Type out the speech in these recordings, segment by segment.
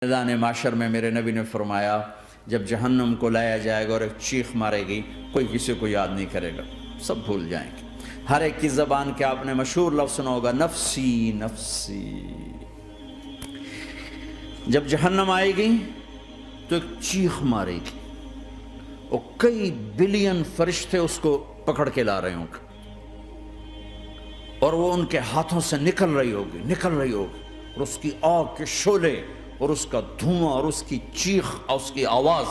میدان معاشر میں میرے نبی نے فرمایا جب جہنم کو لایا جائے گا اور ایک چیخ مارے گی، کوئی کسی کو یاد نہیں کرے گا، سب بھول جائیں گے۔ ہر ایک کی زبان کے آپ نے مشہور لفظ سنا ہوگا، نفسی نفسی۔ جب جہنم آئے گی تو ایک چیخ مارے گی اور کئی بلین فرشتے اس کو پکڑ کے لا رہے ہوں گے اور وہ ان کے ہاتھوں سے نکل رہی ہوگی اور اس کی آگ کے شعلے اور اس کا دھواں اور اس کی چیخ اور اس کی آواز،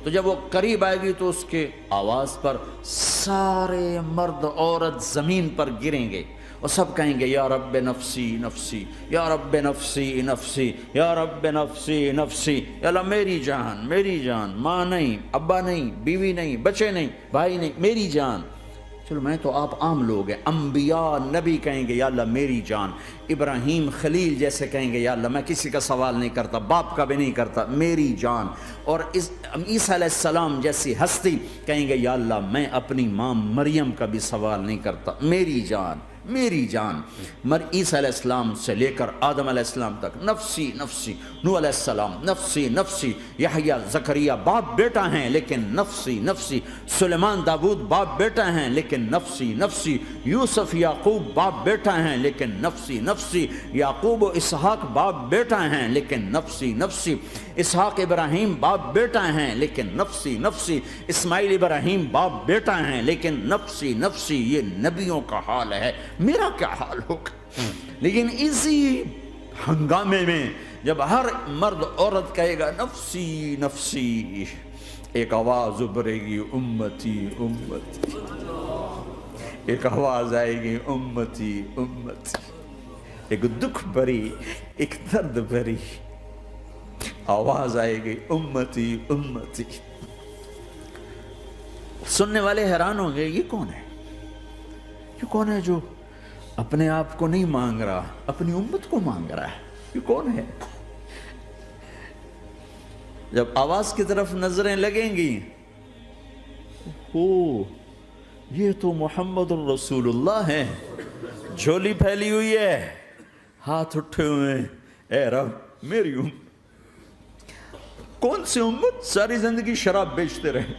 تو جب وہ قریب آئے گی تو اس کے آواز پر سارے مرد عورت زمین پر گریں گے اور سب کہیں گے یا رب نفسی نفسی، یا رب نفسی نفسی، یا رب نفسی نفسی، یا اللہ میری جان، ماں نہیں، ابا نہیں، بیوی نہیں، بچے نہیں، بھائی نہیں، میری جان۔ چلو میں تو آپ عام لوگ ہیں، انبیاء نبی کہیں گے یا اللہ میری جان، ابراہیم خلیل جیسے کہیں گے یا اللہ میں کسی کا سوال نہیں کرتا، باپ کا بھی نہیں کرتا، میری جان، اور عیسیٰ علیہ السلام جیسی ہستی کہیں گے یا اللہ میں اپنی ماں مریم کا بھی سوال نہیں کرتا، میری جان میری جان۔ عیسیٰ علیہ السلام سے لے کر آدم علیہ السلام تک نفسی نفسی، نوح علیہ السلام نفسی نفسی، یحییٰ زکریا باپ بیٹا ہیں لیکن نفسی نفسی، سلیمان داؤد باپ بیٹا ہیں لیکن نفسی نفسی، یوسف یعقوب باپ بیٹا ہیں لیکن نفسی نفسی، یعقوب و اسحاق باپ بیٹا ہیں لیکن نفسی نفسی، اسحاق ابراہیم باپ بیٹا ہیں لیکن نفسی نفسی، اسماعیل ابراہیم باپ بیٹا ہیں لیکن نفسی نفسی۔ یہ نبیوں کا حال ہے، میرا کیا حال ہوگا؟ لیکن اسی ہنگامے میں جب ہر مرد عورت کہے گا نفسی نفسی، ایک آواز ابھرے گی امتی امتی، ایک آواز آئے گی امتی امتی، ایک دکھ بھری ایک درد بھری آواز آئے گی امتی امتی۔ سننے والے حیران ہوں گے یہ کون ہے، یہ کون ہے جو اپنے آپ کو نہیں مانگ رہا، اپنی امت کو مانگ رہا ہے، یہ کون ہے؟ جب آواز کی طرف نظریں لگیں گی، یہ تو محمد الرسول اللہ ہے، جھولی پھیلی ہوئی ہے، ہاتھ اٹھے ہوئے ہیں، اے رب میری امت۔ کون سی امت ساری زندگی شراب بیچتے رہے،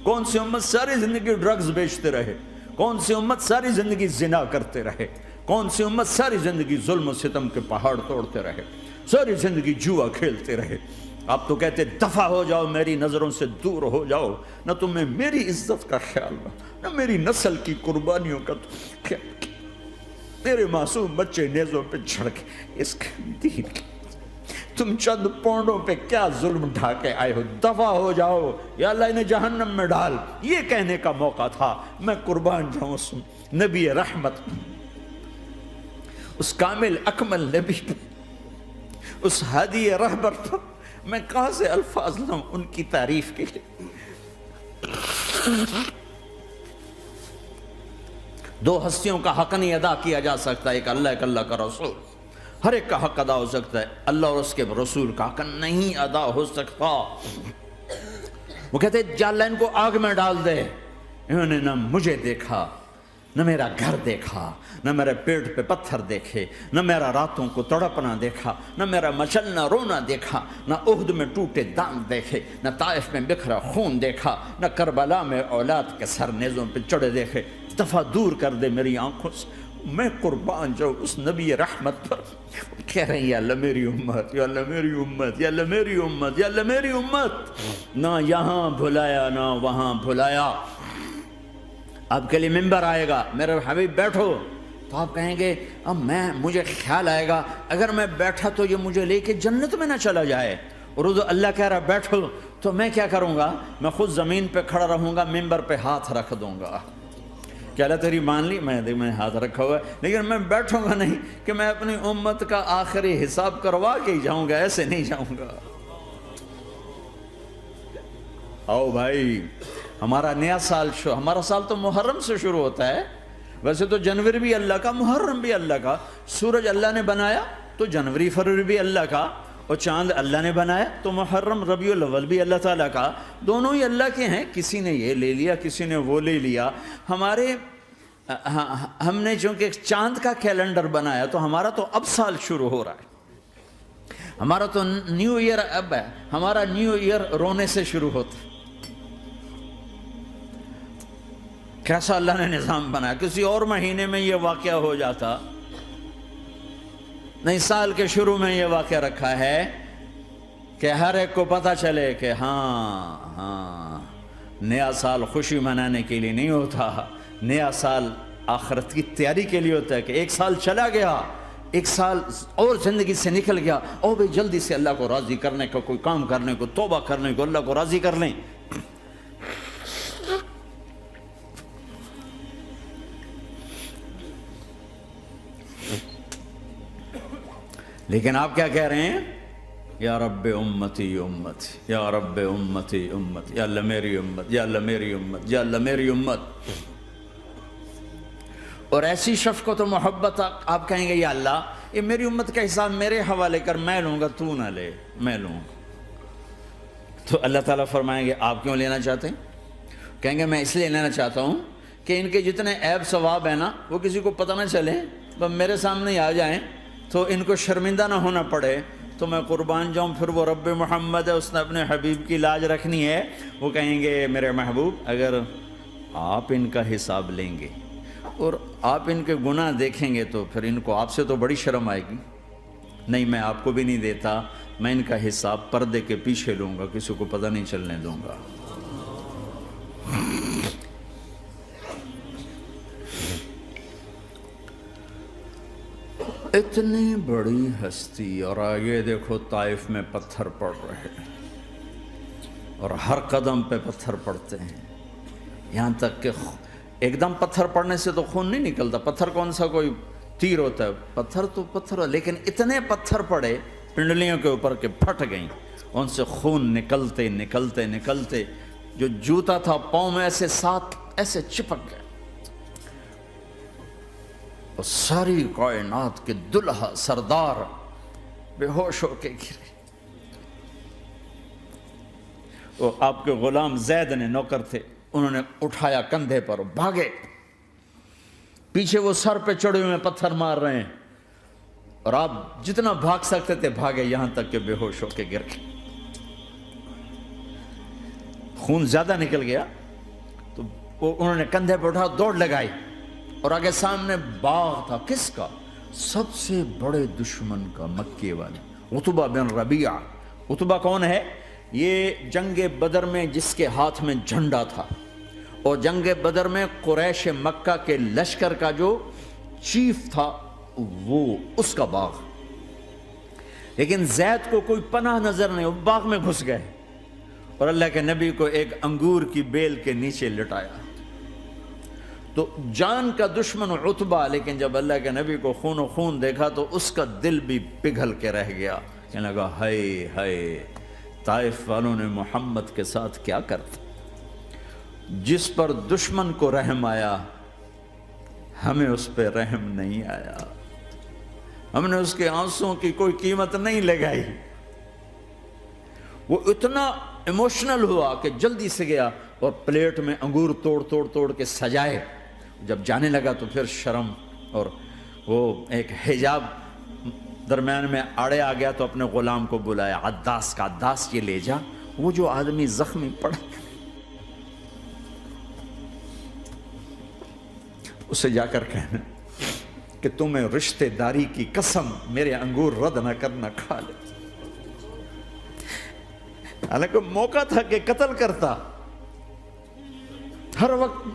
کون سی امت ساری زندگی ڈرگز بیچتے رہے، کون سی امت ساری زندگی زنا کرتے رہے، کون سی امت ساری زندگی ظلم و ستم کے پہاڑ توڑتے رہے، ساری زندگی جوا کھیلتے رہے۔ آپ تو کہتے دفع ہو جاؤ، میری نظروں سے دور ہو جاؤ، نہ تمہیں میری عزت کا خیال نہ میری نسل کی قربانیوں کا خیال، میرے معصوم بچے نیزوں پہ جھڑ کے اس دین کی تم چند پونڈوں پہ کیا ظلم ڈھا کے آئے ہو، دفع ہو جاؤ یا اللہ انہیں جہنم میں ڈال۔ یہ کہنے کا موقع تھا، میں قربان جاؤں اس نبی رحمت، اس کامل اکمل نبی پہ، اس ہادی رہبر پر میں کہاں سے الفاظ لوں ان کی تعریف کے لیے۔ دو ہستیوں کا حق نہیں ادا کیا جا سکتا، ایک اللہ ایک اللہ کا رسول، ہر ایک کا حق ادا ہو سکتا ہے، اللہ اور اس کے رسول کا حق نہیں ادا ہو سکتا۔ وہ کہتے ہیں یا اللہ ان کو آگ میں ڈال دے، انہوں نے نہ مجھے دیکھا، نہ میرا گھر دیکھا، نہ میرے پیٹ پہ پتھر دیکھے، نہ میرا راتوں کو تڑپنا دیکھا، نہ میرا مچلنا رونا دیکھا، نہ احد میں ٹوٹے دانت دیکھے، نہ طائف میں بکھرا خون دیکھا، نہ کربلا میں اولاد کے سر نیزوں پہ چڑھے دیکھے۔ دفعہ دور کر دے میری آنکھوں سے، میں قربان جاؤں اس نبی رحمت پر۔ کہہ رہے ہیں یا اللہ میری امت، یا اللہ میری امت، یا اللہ میری امت، یا اللہ میری امت، نہ یہاں بھلایا نہ وہاں بھلایا۔ آپ کے لیے ممبر آئے گا، میرے حبیب بیٹھو، تو آپ کہیں گے اب مجھے خیال آئے گا اگر میں بیٹھا تو یہ مجھے لے کے جنت میں نہ چلا جائے، اور اللہ کہہ رہا بیٹھو تو میں کیا کروں گا؟ میں خود زمین پہ کھڑا رہوں گا، ممبر پہ ہاتھ رکھ دوں گا کہ اللہ تیری مان لی، میں ہاتھ رکھا ہوا ہے، لیکن میں بیٹھوں گا نہیں کہ میں اپنی امت کا آخری حساب کروا کے ہی جاؤں گا، ایسے نہیں جاؤں گا۔ آؤ بھائی، ہمارا نیا سال ہمارا سال تو محرم سے شروع ہوتا ہے، ویسے تو جنوری بھی اللہ کا، محرم بھی اللہ کا، سورج اللہ نے بنایا تو جنوری فروری بھی اللہ کا، اور چاند اللہ نے بنایا تو محرم ربیع الاول بھی اللہ تعالیٰ کا، دونوں ہی اللہ کے ہیں، کسی نے یہ لے لیا کسی نے وہ لے لیا۔ ہم نے چونکہ چاند کا کیلنڈر بنایا تو ہمارا تو اب سال شروع ہو رہا ہے، ہمارا تو نیو ایئر اب ہے، ہمارا نیو ایئر رونے سے شروع ہوتا. کیسا اللہ نے نظام بنایا. کسی اور مہینے میں یہ واقعہ ہو جاتا. نہیں، سال کے شروع میں یہ واقعہ رکھا ہے کہ ہر ایک کو پتہ چلے کہ ہاں نیا سال خوشی منانے کے لیے نہیں ہوتا، نیا سال آخرت کی تیاری کے لیے ہوتا ہے. کہ ایک سال چلا گیا، ایک سال اور زندگی سے نکل گیا، اور بھئی جلدی سے اللہ کو راضی کرنے کا کوئی کام کرنے کو، توبہ کرنے کو، اللہ کو راضی کر لیں. لیکن آپ کیا کہہ رہے ہیں؟ یا رب امتی امتی، یا رب امتی امتی، یا اللہ میری امت، یا اللہ میری امت، یا اللہ میری امت. اور ایسی شفقت و محبت آپ کہیں گے یا اللہ یہ میری امت کا حساب میرے حوالے کر، میں لوں گا، تو نہ لے، میں لوں گا. تو اللہ تعالیٰ فرمائیں گے آپ کیوں لینا چاہتے ہیں؟ کہیں گے میں اس لیے لینا چاہتا ہوں کہ ان کے جتنے عیب ثواب ہیں نا وہ کسی کو پتہ نہ چلے، بس میرے سامنے ہی آ جائیں تو ان کو شرمندہ نہ ہونا پڑے، تو میں قربان جاؤں. پھر وہ رب محمد ہے، اس نے اپنے حبیب کی لاج رکھنی ہے. وہ کہیں گے میرے محبوب اگر آپ ان کا حساب لیں گے اور آپ ان کے گناہ دیکھیں گے تو پھر ان کو آپ سے تو بڑی شرم آئے گی. نہیں، میں آپ کو بھی نہیں دیتا، میں ان کا حساب پردے کے پیچھے لوں گا، کسی کو پتہ نہیں چلنے دوں گا. اتنی بڑی ہستی، اور آگے دیکھو طائف میں پتھر پڑ رہے ہیں اور ہر قدم پہ پتھر پڑتے ہیں، یہاں تک کہ ایک دم پتھر پڑنے سے تو خون نہیں نکلتا. پتھر کون سا کوئی تیر ہوتا ہے؟ پتھر تو پتھر، لیکن اتنے پتھر پڑے پنڈلیوں کے اوپر کہ پھٹ گئیں، ان سے خون نکلتے نکلتے نکلتے جو جوتا تھا پاؤں میں ایسے ساتھ ایسے چپک گئے. اور ساری کائنات کے دلہا سردار بے ہوش ہو کے گرے. وہ آپ کے غلام زید نے نوکر تھے، انہوں نے اٹھایا کندھے پر، بھاگے. پیچھے وہ سر پہ چڑھے ہوئے پتھر مار رہے ہیں، اور آپ جتنا بھاگ سکتے تھے بھاگے، یہاں تک کہ بے ہوش ہو کے گر گئے. خون زیادہ نکل گیا تو انہوں نے کندھے پہ اٹھا، دوڑ لگائی، اور آگے سامنے باغ تھا. کس کا؟ سب سے بڑے دشمن کا، مکے والے عتبہ بن ربیعہ. عتبہ کون ہے؟ یہ جنگ بدر میں جس کے ہاتھ میں جھنڈا تھا، اور جنگ بدر میں قریش مکہ کے لشکر کا جو چیف تھا وہ اس کا باغ. لیکن زید کو کوئی پناہ نظر نہیں، وہ باغ میں گھس گئے اور اللہ کے نبی کو ایک انگور کی بیل کے نیچے لٹایا. تو جان کا دشمن عتبہ، لیکن جب اللہ کے نبی کو خون و خون دیکھا تو اس کا دل بھی پگھل کے رہ گیا. کہنے لگا ہائے ہائے، طائف والوں نے محمد کے ساتھ کیا کرتا. جس پر دشمن کو رحم آیا ہمیں اس پہ رحم نہیں آیا، ہم نے اس کے آنسوں کی کوئی قیمت نہیں لگائی. وہ اتنا ایموشنل ہوا کہ جلدی سے گیا اور پلیٹ میں انگور توڑ کے سجائے. جب جانے لگا تو پھر شرم اور وہ ایک حجاب درمیان میں آڑے آ گیا، تو اپنے غلام کو بلایا، عداس کا، عداس یہ لے جا وہ جو آدمی زخمی پڑا، اسے جا کر کہنا کہ تمہیں رشتہ داری کی قسم میرے انگور رد نہ کرنا، کھا لے. حالانکہ موقع تھا کہ قتل کرتا، ہر وقت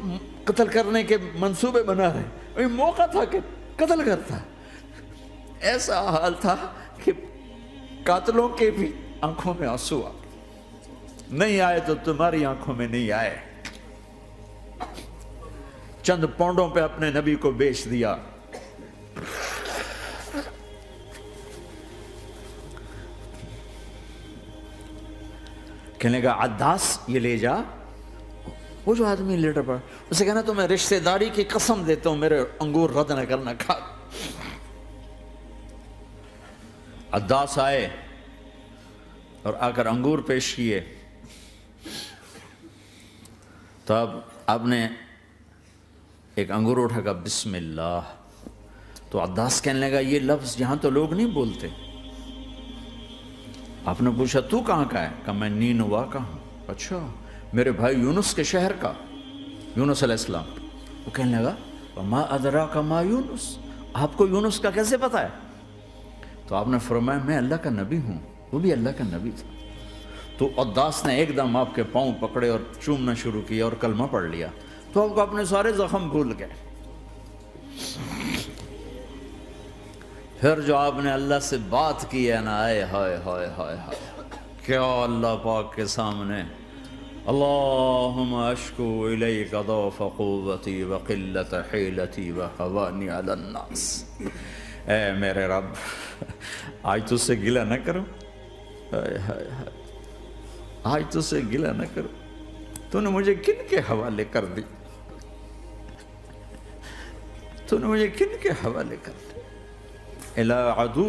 قتل کرنے کے منصوبے بنا رہے، موقع تھا کہ قتل کرتا. ایسا حال تھا کہ قاتلوں کے بھی آنکھوں میں آنسو آ نہیں آئے تو تمہاری آنکھوں میں نہیں آئے. چند پونڈوں پہ اپنے نبی کو بیچ دیا. کہنے لگا عداس یہ لے جا. وہ جو آدمی لیٹر پڑا، اسے کہنا تو میں رشتہ داری کی قسم دیتا ہوں میرے انگور رد نہ کرنا، کھا. عداس آئے اور آ کر انگور پیش کیے. تو اب آپ نے ایک انگور اٹھا کر بسم اللہ. تو عداس کہنے لگا یہ لفظ یہاں تو لوگ نہیں بولتے. آپ نے پوچھا تو کہاں کا ہے؟ کہا میں نینوا کا ہوں۔ اچھا، میرے بھائی یونس کے شہر کا، یونس علیہ السلام۔ وہ کہنے لگا وما ادراک ما یونس، آپ کو یونس کا کیسے پتا ہے؟ تو آپ نے فرمایا میں اللہ کا نبی ہوں، وہ بھی اللہ کا نبی تھا۔ تو عداس نے ایک دم آپ کے پاؤں پکڑے اور چومنا شروع کیا اور کلمہ پڑھ لیا، تو آپ کو اپنے سارے زخم بھول گئے۔ پھر جو آپ نے اللہ سے بات کی ہے نا، آئے ہائے ہائے ہائے ہائے، کیا اللہ پاک کے سامنے اللہم اشکو الیک ضعف قوتی وقلت حیلتی وہوانی علی الناس، اے میرے رب آج تجھ سے گلہ نہ کرو، آج تجھ سے گلہ نہ کرو، تو نے مجھے کن کے حوالے کر دی، تو نے مجھے کن کے حوالے کر دی، الی عدو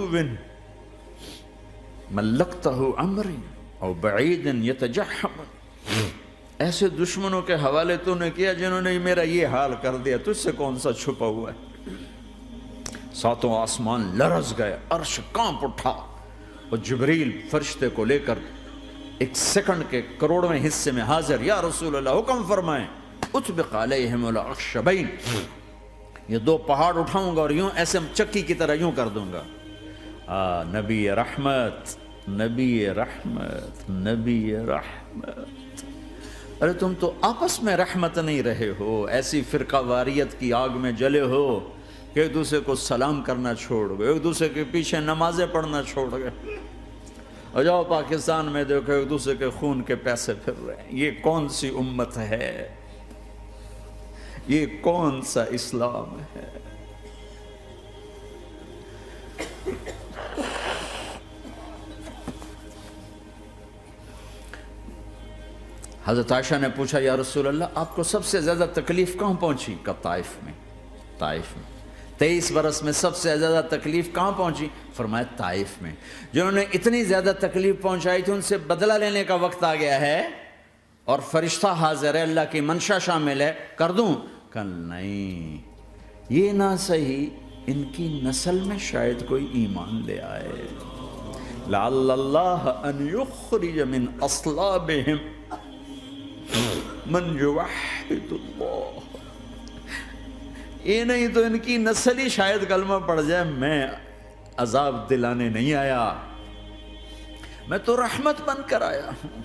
ملکتہ عمری او بعید یتجحم، ایسے دشمنوں کے حوالے تو نے کیا جنہوں نے میرا یہ حال کر دیا، تجھ سے کون سا چھپا ہوا ہے۔ ساتوں آسمان لرز گئے، عرش کانپ اٹھا، اور جبریل فرشتے کو لے کر ایک سیکنڈ کے کروڑویں حصے میں حاضر، یا رسول اللہ حکم فرمائیں اطبق علیہم الاخشبین، یہ دو پہاڑ اٹھاؤں گا اور یوں ایسے چکی کی طرح یوں کر دوں گا۔ نبی رحمت، نبی رحمت، نبی رحمت۔ ارے تم تو آپس میں رحمت نہیں رہے ہو، ایسی فرقہ واریت کی آگ میں جلے ہو کہ ایک دوسرے کو سلام کرنا چھوڑ گئے، ایک دوسرے کے پیچھے نمازیں پڑھنا چھوڑ گئے، اور جاؤ پاکستان میں دیکھو ایک دوسرے کے خون کے پیسے پھر رہے ہیں۔ یہ کون سی امت ہے؟ یہ کون سا اسلام ہے؟ حضرت عائشہ نے پوچھا یا رسول اللہ آپ کو سب سے زیادہ تکلیف کہاں پہنچی؟ کہا طائف میں، طائف میں۔ 23 برس میں سب سے زیادہ تکلیف کہاں پہنچی؟ فرمایا طائف میں۔ جنہوں نے اتنی زیادہ تکلیف پہنچائی تھی ان سے بدلہ لینے کا وقت آ گیا ہے، اور فرشتہ حاضر ہے، اللہ کی منشا شامل ہے، کر دوں؟ کہ نہیں، یہ نہ صحیح، ان کی نسل میں شاید کوئی ایمان لے آئے، لعل اللہ ان یخرج من اصلابہم من یوحد اللہ، یہ نہیں تو ان کی نسل ہی شاید کلمہ پڑھ جائے۔ میں عذاب دلانے نہیں آیا، میں تو رحمت بن کر آیا ہوں۔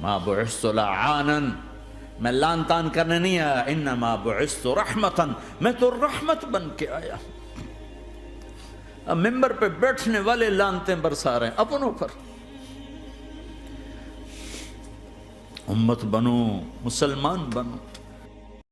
ما بعثت لعانا، میں لان تان کرنے نہیں آیا، انما بعثت رحمتا، میں تو رحمت بن کے آیا ہوں۔ اب ممبر پہ بیٹھنے والے لانتیں برسا رہے ہیں اپنوں پر۔ امت بنو، مسلمان بنو۔